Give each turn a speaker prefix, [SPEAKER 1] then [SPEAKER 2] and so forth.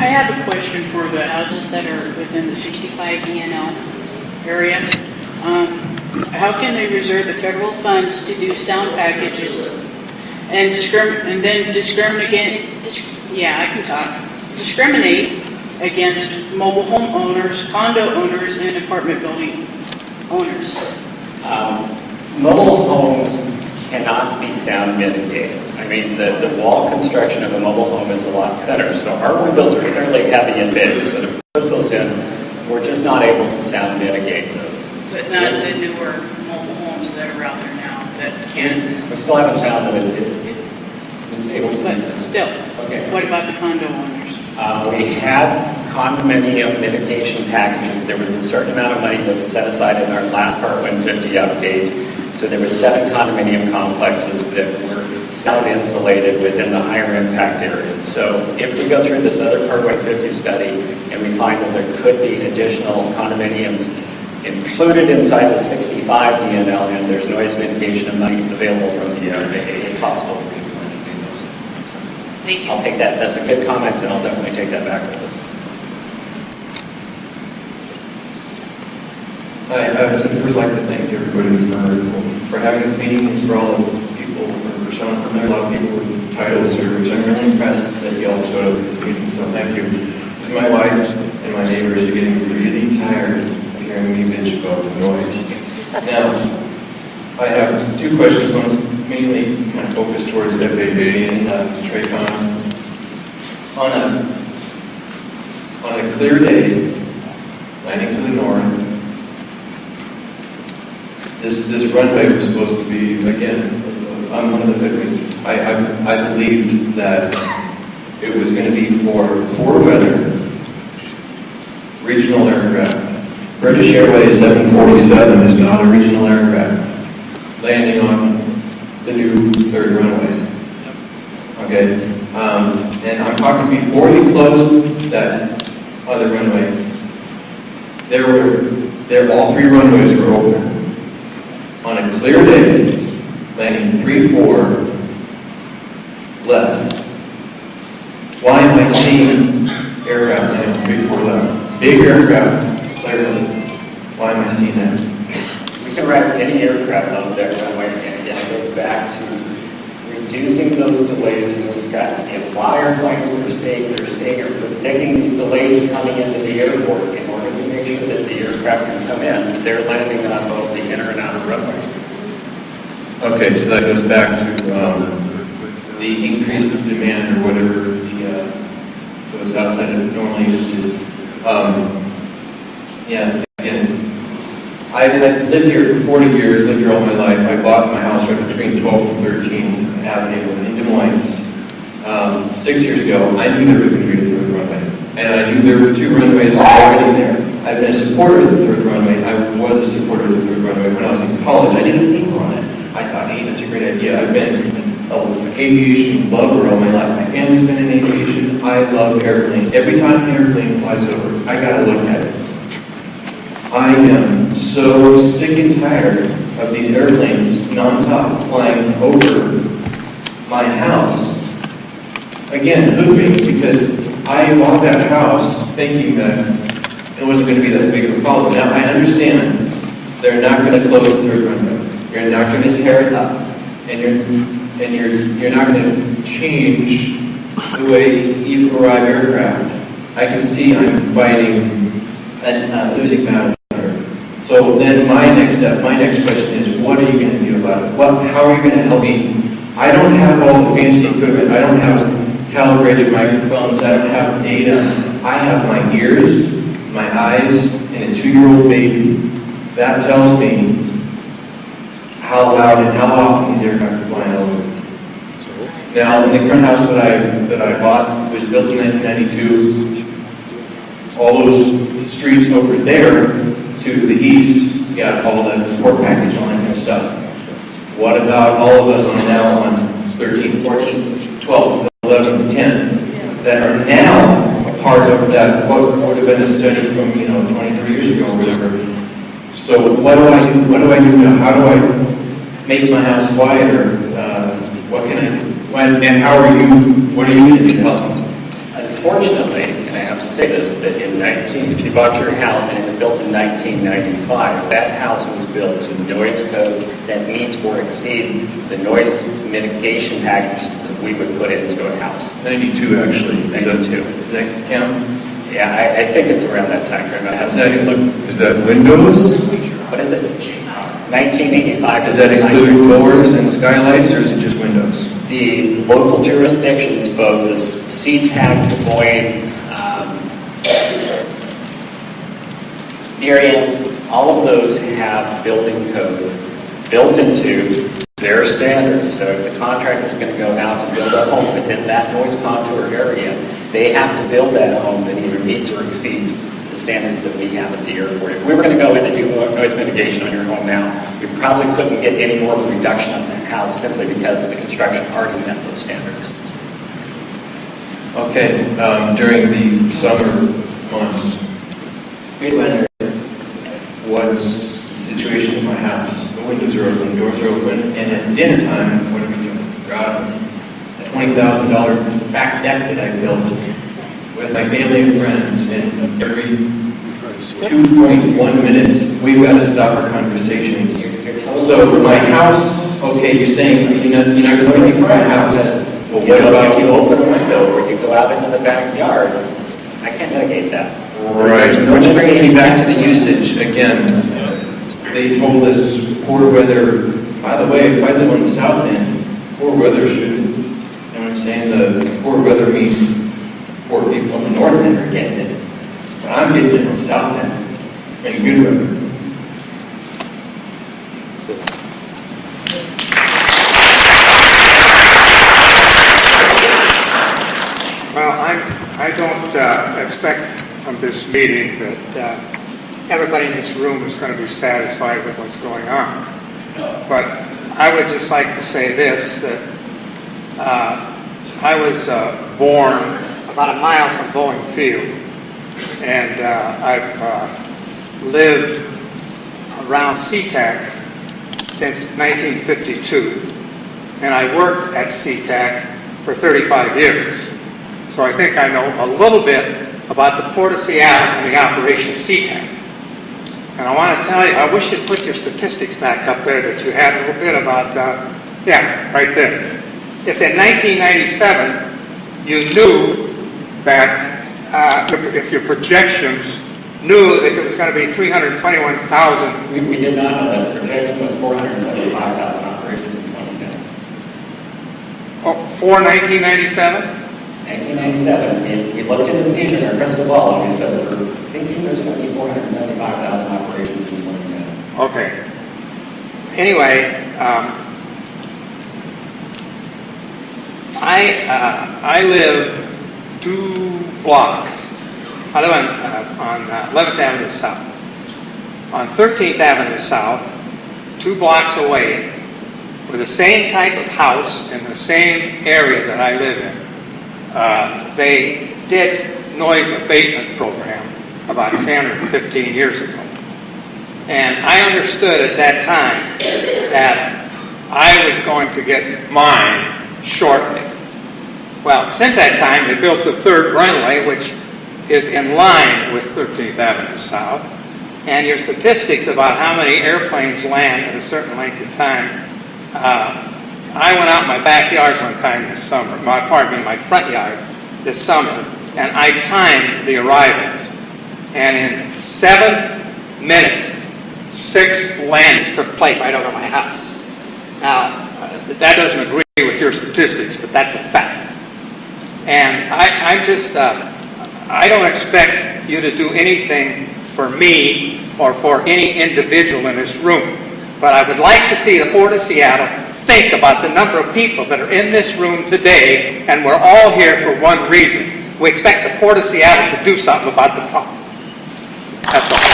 [SPEAKER 1] I have a question for the houses that are within the 65 DNL area. How can they reserve the federal funds to do sound packages and discriminate against mobile home owners, condo owners, and apartment building owners?
[SPEAKER 2] Mobile homes cannot be sound mitigated. I mean, the wall construction of a mobile home is a lot thinner, so our windows are fairly heavy and big, so to put those in, we're just not able to sound mitigate those.
[SPEAKER 1] But not the newer mobile homes that are out there now that can.
[SPEAKER 2] We still haven't found that it is able to.
[SPEAKER 1] But still,
[SPEAKER 2] Okay.
[SPEAKER 1] what about the condo owners?
[SPEAKER 2] We had condominium mitigation packages. There was a certain amount of money that was set aside in our last Part 150 update. So there were 7 condominium complexes that were sound insulated within the higher impact areas. So if we go through this other Part 150 study and we find that there could be additional condominiums included inside the 65 DNL and there's noise mitigation money available from the FAA, it's possible we could mitigate those.
[SPEAKER 1] Thank you.
[SPEAKER 2] I'll take that. That's a good comment, and I'll definitely take that back with us.
[SPEAKER 3] I would just first like to thank everybody for having this meeting, and for all of the people, for showing up. There are a lot of people with titles here, which I'm really impressed that you all showed up at this meeting, so thank you. To my wife and my neighbors are getting really tired of hearing me bitch about the noise. Now, I have 2 questions. One is mainly kind of focused towards FAA and TRACON. On a clear day, landing to the north, this runway was supposed to be, again, I'm one of the victims. I believed that it was going to be for weather, regional aircraft. British Airways 747 is not a regional aircraft landing on the new 3rd runway. Okay, and I'm talking before you closed that other runway. All 3 runways were open. On a clear day, landing 3-4 left. Why am I seeing aircraft landing 3-4 left? Big aircraft, clearly. Why am I seeing that?
[SPEAKER 2] We can write any aircraft on that runway, and again, it goes back to reducing those delays in the skies. If flyers like we're staying are predicting these delays coming into the airport in order to make sure that the aircraft can come in, they're landing on both the inner and outer runways.
[SPEAKER 3] Okay, so that goes back to the increase of demand or whatever those outside of normal usages. Yeah, again, I've lived here for 40 years, lived here all my life. I bought my house right between 12th and 13th Avenue in Des Moines. 6 years ago, I knew there was going to be a 3rd runway. And I knew there were 2 runways already there. I've been a supporter of the 3rd runway. I was a supporter of the 3rd runway when I was in college. I didn't think on it. I thought, hey, that's a great idea. I've been an aviation lover all my life. My family's been in aviation. I love airplanes. Every time an airplane flies over, I gotta look at it. I am so sick and tired of these airplanes nonstop flying over my house. Again, moving, because I bought that house thinking that it wasn't going to be that big of a problem. Now, I understand they're not going to close the 3rd runway. You're not going to tear it up, and you're not going to change the way you arrive aircraft. I can see I'm fighting a losing battle. So then my next question is, what are you going to do about it? How are you going to help me? I don't have all the fancy equipment. I don't have calibrated microphones. I don't have data. I have my ears, my eyes, and a 2-year-old baby. That tells me how loud and how often these aircraft are flying over. Now, in the current house that I bought, it was built in 1992. All those streets over there to the east got all the support package on and stuff. What about all of us now on 13, 14, 12, 11, 10 that are now a part of that, what would have been a study from 23 years ago or whatever. So what do I do? What do I do now? How do I make my house quieter? What can I do? And how are you? What are you using to help me?
[SPEAKER 2] Unfortunately, and I have to say this, that if you bought your house and it was built in 1995, that house was built to noise codes that meet or exceed the noise mitigation packages that we would put into a house.
[SPEAKER 3] 92, actually.
[SPEAKER 2] 92.
[SPEAKER 3] Does that count?
[SPEAKER 2] Yeah, I think it's around that time frame. I have to look.
[SPEAKER 3] Is that windows?
[SPEAKER 2] What is it? 1985.
[SPEAKER 3] Does that include doors and skylights, or is it just windows?
[SPEAKER 2] The local jurisdictions, both the seatac, Des Moines, Darien, all of those have building codes built into their standards. So if the contractor is going to go out to build a home within that noise contour area, they have to build that home that either meets or exceeds the standards that we have at the airport. If we were going to go in and do noise mitigation on your home now, we probably couldn't get any more of a reduction on that house simply because the construction already met those standards.
[SPEAKER 3] Okay, during the summer months,
[SPEAKER 2] Good weather.
[SPEAKER 3] what's the situation in my house? The windows are open, doors are open, and at dinner time, what are we doing? God, a $20,000 back deck that I built with my family and friends, and every 2.1 minutes, we've got to stop our conversations. So my house, okay, you're saying you're not going to be for my house. Well, what about
[SPEAKER 2] if you open a window or you go out into the backyard? I can't mitigate that.
[SPEAKER 3] Right, which brings me back to the usage again. They told us poor weather. By the way, if I live on the south end, poor weather should, you know what I'm saying? The poor weather means poor people on the north end are getting it. But I'm getting it on the south end, and good weather.
[SPEAKER 4] Well, I don't expect from this meeting that everybody in this room is going to be satisfied with what's going on. But I would just like to say this, that I was born about a mile from Boeing Field, and I've lived around SeaTac since 1952, and I worked at SeaTac for 35 years. So I think I know a little bit about the Port of Seattle and the operation of SeaTac. And I want to tell you, I wish you'd put your statistics back up there that you had a little bit about, yeah, right there. If in 1997 you knew that, if your projections knew that there was going to be 321,000.
[SPEAKER 2] We did not know that. The projection was 475,000 operations in 2010.
[SPEAKER 4] For 1997?
[SPEAKER 2] 1997, we looked into the future in our crystal ball and we said we're thinking there's going to be 475,000 operations in 2010.
[SPEAKER 4] Okay. Anyway, I live 2 blocks. I live on 11th Avenue South. On 13th Avenue South, 2 blocks away, with the same type of house in the same area that I live in, they did noise abatement program about 10 or 15 years ago. And I understood at that time that I was going to get mine shortly. Well, since that time, they built the 3rd runway, which is in line with 13th Avenue South. And your statistics about how many airplanes land at a certain length of time, I went out in my backyard one time this summer, my front yard this summer, and I timed the arrivals. And in 7 minutes, 6 landings took place right over my house. Now, that doesn't agree with your statistics, but that's a fact. And I don't expect you to do anything for me or for any individual in this room. But I would like to see the Port of Seattle think about the number of people that are in this room today, and we're all here for one reason. We expect the Port of Seattle to do something about the problem. That's all.